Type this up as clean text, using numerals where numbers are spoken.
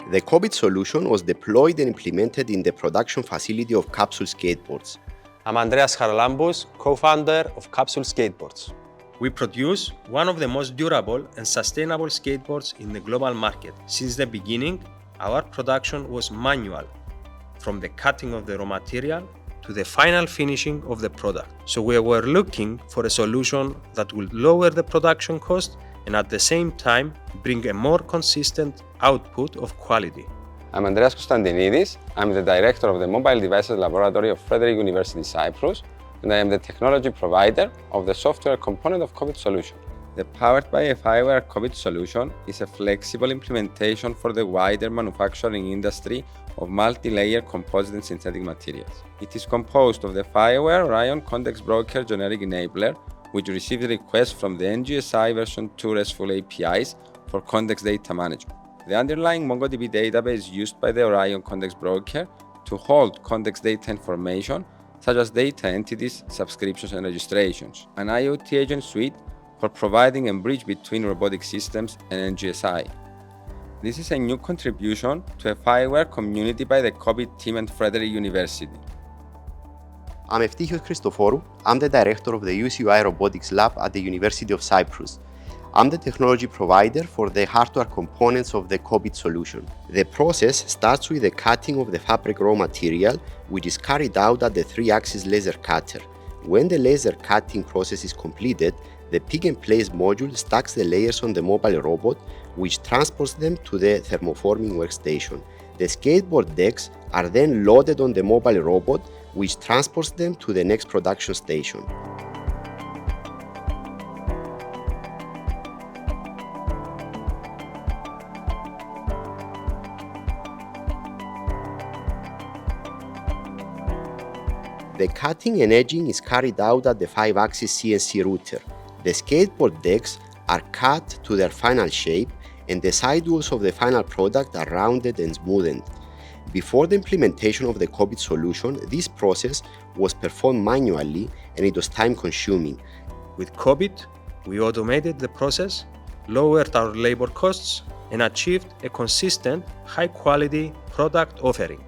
The COBITT solution was deployed and implemented in the production facility of Capsule Skateboards. I'm Varnis Charalambous, co-founder of Capsule Skateboards. We produce one of the most durable and sustainable skateboards in the global market. Since the beginning, our production was manual, from the cutting of the raw material to the final finishing of the product. So we were looking for a solution that will lower the production cost and at the same time bring a more consistent output of quality. I'm Andreas Konstantinidis. I'm the director of the Mobile Devices Laboratory of Frederick, University of Cyprus, and I am the technology provider of the software component of COBITT solution. The Powered by FireWire COBITT solution is a flexible implementation for the wider manufacturing industry of multi-layer composite and synthetic materials. It is composed of the FireWire Orion Context Broker generic enabler, which receives requests from the NGSI version 2 RESTful APIs for context data management. The underlying MongoDB database used by the Orion Context Broker to hold context data information such as data entities, subscriptions, and registrations. An IoT agent suite for providing a bridge between robotic systems and NGSI. This is a new contribution to a FireWire community by the COBITT team at Frederick University. I'm Eftichios Christoforou. I'm the director of the UCY Robotics Lab at the University of Cyprus. I'm the technology provider for the hardware components of the COBITT solution. The process starts with the cutting of the fabric raw material, which is carried out at the 3-axis laser cutter. When the laser cutting process is completed, the pick-and-place module stacks the layers on the mobile robot, which transports them to the thermoforming workstation. The skateboard decks are then loaded on the mobile robot, which transports them to the next production station. The cutting and edging is carried out at the 5-axis CNC Router. The skateboard decks are cut to their final shape and the sidewalls of the final product are rounded and smoothened. Before the implementation of the COBITT solution, this process was performed manually and it was time-consuming. With COBITT, we automated the process, lowered our labor costs, and achieved a consistent, high-quality product offering.